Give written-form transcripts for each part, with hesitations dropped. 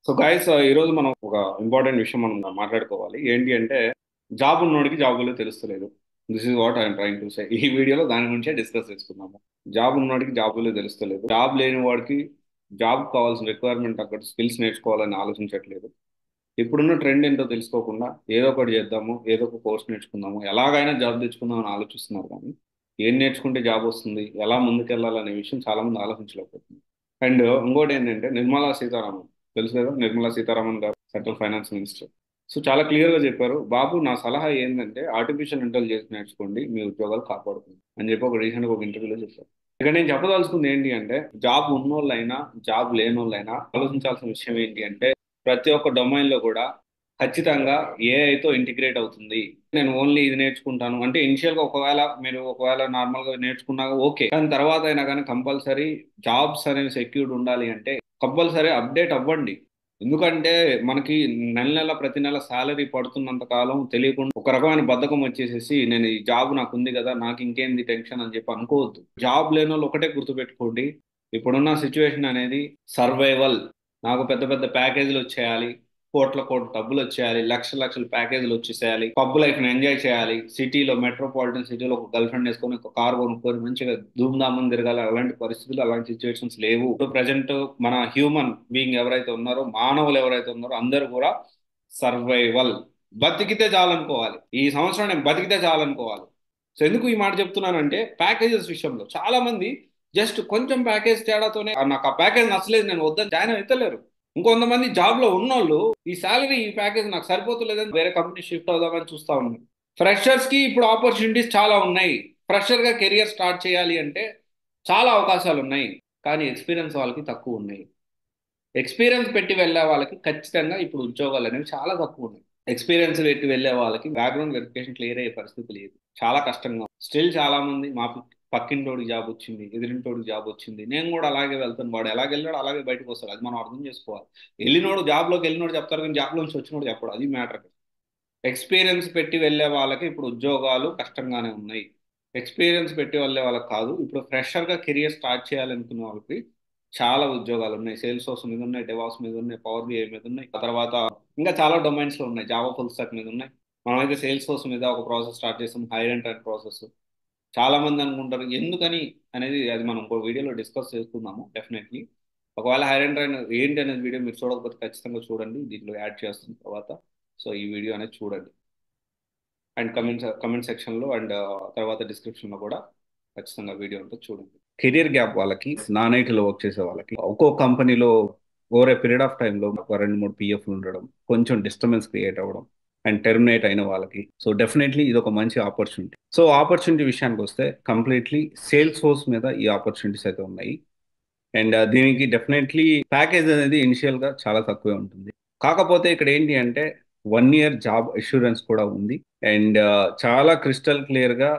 So guys ఈ రోజు మనం ఒక ఇంపార్టెంట్ విషయం మనం మాట్లాడుకోవాలి. ఏంటి అంటే జాబ్ ఉన్నోడికి జాబులో తెలుస్తలేదు. This is what I'm trying to say. ఈ వీడియోలో దాని గురించే డిస్కస్ చేసుకుందాము. జాబ్ ఉన్నోడికి జాబులో తెలుస్తలేదు, జాబ్ లేని వాడికి జాబ్ కావాల్సిన రిక్వైర్మెంట్ అక్కడ స్కిల్స్ నేర్చుకోవాలని ఆలోచించట్లేదు. ఇప్పుడున్న ట్రెండ్ ఏంటో తెలుసుకోకుండా ఏదో ఒకటి చేద్దాము, ఏదో ఒక కోర్స్ నేర్చుకుందాము, ఎలాగైనా జాబ్ తెచ్చుకుందాం అని ఆలోచిస్తున్నారు. కానీ ఏం నేర్చుకుంటే జాబ్ వస్తుంది, ఎలా ముందుకెళ్ళాలనే విషయం చాలా మంది ఆలోచించలేకపోతుంది. అండ్ ఇంకోటి ఏంటంటే నిర్మలా సీతారామన్, తెలుసు కదా, నిర్మలా సీతారామన్ గారు సెంట్రల్ ఫైనాన్స్ మినిస్టర్. సో చాలా క్లియర్ గా చెప్పారు, బాబు నా సలహా ఏంటంటే ఆర్టిఫిషియల్ ఇంటెలిజెన్స్ నేర్చుకోండి, మీ ఉద్యోగాలు కాపాడుతుంది అని చెప్పి ఒక రీసెంట్ గా ఒక ఇంటర్వ్యూలో చెప్పారు. ఇక నేను చెప్పదలుచుకుంది ఏంటి అంటే జాబ్ ఉన్నోళ్ళైనా జాబ్ లేనోళ్ళైనా ఆలోచించాల్సిన విషయం ఏంటి అంటే ప్రతి ఒక్క డొమైన్ లో కూడా ఖచ్చితంగా ఏఐతో ఇంటిగ్రేట్ అవుతుంది. నేను ఓన్లీ ఇది నేర్చుకుంటాను అంటే ఇనిషియల్ గా ఒకవేళ నార్మల్ గా నేర్చుకున్నా ఓకే, కానీ తర్వాత అయినా కానీ కంపల్సరీ జాబ్స్ అనేవి సెక్యూర్డ్ ఉండాలి అంటే కంపల్సరీ అప్డేట్ అవ్వండి. ఎందుకంటే మనకి నెల నెల ప్రతి నెల శాలరీ పడుతున్నంత కాలం తెలియకుండా ఒక రకమైన బద్ధకం వచ్చేసేసి నేను ఈ జాబ్ నాకు ఉంది కదా, నాకు ఇంకేంది టెన్షన్ అని చెప్పి అనుకోవద్దు. జాబ్ లేని వాళ్ళు ఒకటే గుర్తుపెట్టుకోండి, ఇప్పుడున్న సిచ్యువేషన్ అనేది సర్వైవల్. నాకు పెద్ద పెద్ద ప్యాకేజీలు వచ్చేయాలి, కోట్ల కోట్ల డబ్బులు వచ్చేయాలి, లక్షల లక్షల ప్యాకేజీలు వచ్చేసేయాలి, పబ్ లైఫ్ ని ఎంజాయ్ చేయాలి, సిటీలో మెట్రోపాలిటన్ సిటీలో ఒక గర్ల్ ఫ్రెండ్ వేసుకొని ఒక కార్ కొనుక్కొని మంచిగా ధూమ్ధామం తిరగాలి. అలాంటి పరిస్థితులు అలాంటి సిచ్యువేషన్స్ లేవు. ఇప్పుడు ప్రజెంట్ మన హ్యూమన్ బీయింగ్ ఎవరైతే ఉన్నారో, మానవులు ఎవరైతే ఉన్నారో అందరూ కూడా సర్వైవల్, బతికితే చాలనుకోవాలి. ఈ సంవత్సరం నేను బతికితే చాలనుకోవాలి. సో ఎందుకు ఈ మాట చెప్తున్నానంటే ప్యాకేజెస్ విషయంలో చాలా మంది జస్ట్ కొంచెం ప్యాకేజ్ తేడాతోనే నాకు ఆ ప్యాకేజ్ నచ్చలేదు నేను వద్దని జాయిన్ అవుతలేరు. ఇంకొంతమంది జాబ్ లో ఉన్నోళ్ళు ఈ శాలరీ ఈ ప్యాకేజ్ నాకు సరిపోతలేదని వేరే కంపెనీ షిఫ్ట్ అవుదామని చూస్తా ఉన్నారు. ఫ్రెషర్స్ కి ఇప్పుడు ఆపర్చునిటీస్ చాలా ఉన్నాయి. ఫ్రెషర్ గా కెరియర్ స్టార్ట్ చేయాలి అంటే చాలా అవకాశాలు ఉన్నాయి. కానీ ఎక్స్పీరియన్స్ వాళ్ళకి తక్కువ ఉన్నాయి. ఎక్స్పీరియన్స్ పెట్టి వెళ్ళే వాళ్ళకి ఖచ్చితంగా ఇప్పుడు ఉద్యోగాలు అనేవి చాలా తక్కువ ఉన్నాయి. ఎక్స్పీరియన్స్ పెట్టి వెళ్ళే వాళ్ళకి బ్యాక్గ్రౌండ్ వెరిఫికేషన్ క్లియర్ అయ్యే పరిస్థితి లేదు, చాలా కష్టంగా. స్టిల్ చాలా మంది మా పక్కింటోడికి జాబ్ వచ్చింది, ఎదిరింటోడికి జాబ్ వచ్చింది, నేను కూడా అలాగే వెళ్తాను, వాడు ఎలాగ వెళ్ళాడు అలాగే బయటకు వస్తాడు, అది మనం అర్థం చేసుకోవాలి. వెళ్ళినోడు జాబ్లోకి వెళ్ళినోడు చెప్తారు కానీ జాబ్ నుంచి వచ్చినోడు చెప్పడు, అది మ్యాటర్. ఎక్స్పీరియన్స్ పెట్టి వెళ్ళే వాళ్ళకి ఇప్పుడు ఉద్యోగాలు కష్టంగానే ఉన్నాయి. ఎక్స్పీరియన్స్ పెట్టి వెళ్ళే వాళ్ళకి కాదు, ఇప్పుడు ఫ్రెషర్గా కెరియర్ స్టార్ట్ చేయాలనుకున్న వాళ్ళకి చాలా ఉద్యోగాలు ఉన్నాయి. సేల్స్ సోర్స్ మీద ఉన్నాయి, డెవాప్స్ మీద ఉన్నాయి, పవర్ బిఐ మీద ఉన్నాయి, ఆ తర్వాత ఇంకా చాలా డొమైన్స్ లో ఉన్నాయి, జావా ఫుల్ స్టాక్ మీద ఉన్నాయి. మనమైతే సేల్స్ సోర్స్ మీద ఒక ప్రాసెస్ స్టార్ట్ చేస్తాం, హైర్ అండ్ ట్రైన్ ప్రాసెస్. చాలా మంది అనుకుంటారు ఎందుకని అనేది, అది మనం ఇంకో వీడియోలో డిస్కస్ చేసుకుందాము డెఫినెట్లీ. ఒకవేళ హైర్ అండ్ ట్రైన్ ఏంటి అనేది వీడియో మీరు చూడకపోతే ఖచ్చితంగా చూడండి, దీంట్లో యాడ్ చేస్తున్న తర్వాత. సో ఈ వీడియో అనేది చూడండి. అండ్ కమెంట్ సెక్షన్లో అండ్ తర్వాత డిస్క్రిప్షన్లో కూడా ఖచ్చితంగా వీడియో ఉంటుంది, చూడండి. కెరియర్ గ్యాప్ వాళ్ళకి, నాన్ ఐటీలో వర్క్ చేసే వాళ్ళకి ఒక్కో కంపెనీలో ఓవర్ ఏ పీరియడ్ ఆఫ్ టైంలో ఒక రెండు మూడు పిఎఫ్లు ఉండడం, కొంచెం డిస్టర్బెన్స్ క్రియేట్ అవ్వడం అండ్ టెర్మినేట్ అయిన వాళ్ళకి సో డెఫినెట్లీ ఇది ఒక మంచి ఆపర్చునిటీ. సో ఆపర్చునిటీ విషయానికి వస్తే కంప్లీట్లీ సేల్స్ ఫోర్స్ మీద ఈ ఆపర్చునిటీస్ అయితే ఉన్నాయి. అండ్ దీనికి డెఫినెట్లీ ప్యాకేజ్ అనేది ఇనిషియల్ గా చాలా తక్కువే ఉంటుంది. కాకపోతే ఇక్కడ ఏంటి అంటే 1 year జాబ్ అష్యూరెన్స్ కూడా ఉంది. అండ్ చాలా క్రిస్టల్ క్లియర్ గా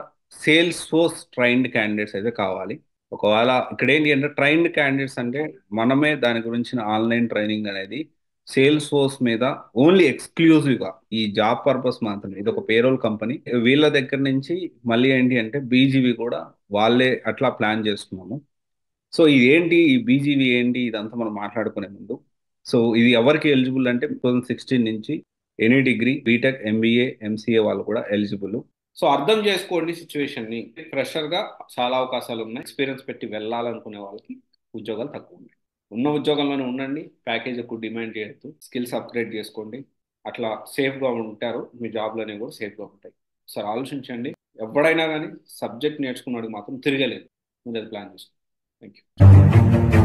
సేల్స్ ఫోర్స్ ట్రైన్డ్ క్యాండిడేట్స్ అయితే కావాలి. ఒకవేళ ఇక్కడ ఏంటి అంటే ట్రైన్డ్ క్యాండిడేట్స్ అంటే మనమే దాని గురించిన ఆన్లైన్ ట్రైనింగ్ అనేది సేల్స్ ఫోర్స్ మీద ఓన్లీ ఎక్స్క్లూజివ్ గా ఈ జాబ్ పర్పస్ మాత్రమే, ఇది ఒక పేరోల్ కంపెనీ వీళ్ళ దగ్గర నుంచి మళ్ళీ ఏంటి అంటే బీజీవి కూడా వాళ్ళే అట్లా ప్లాన్ చేస్తున్నాము. సో ఇది ఏంటి, ఈ బీజీవీ ఏంటి, ఇదంతా మనం మాట్లాడుకునే ముందు సో ఇది ఎవరికి ఎలిజిబుల్ అంటే 2016 నుంచి any degree BTech MBA MCA వాళ్ళు కూడా ఎలిజిబుల్. సో అర్థం చేసుకోండి సిచ్యువేషన్ ని. ఫ్రెషర్ గా చాలా అవకాశాలు ఉన్నాయి, ఎక్స్పీరియన్స్ పెట్టి వెళ్ళాలనుకునే వాళ్ళకి ఉద్యోగాలు తక్కువ ఉన్నాయి. ఉన్న ఉద్యోగంలోనే ఉండండి, ప్యాకేజ్ ఎక్కువ డిమాండ్ చేయొద్దు, స్కిల్స్ అప్గ్రేడ్ చేసుకోండి. అట్లా సేఫ్ గా ఉంటారు, మీ జాబ్లు అనేవి కూడా సేఫ్ గా ఉంటాయి. సార్ ఆలోచించండి. ఎవడైనా కానీ సబ్జెక్ట్ నేర్చుకున్నాడు మాత్రం తిరగలేదు. మీరు అది ప్లాన్ చేసుకోండి. Thank you.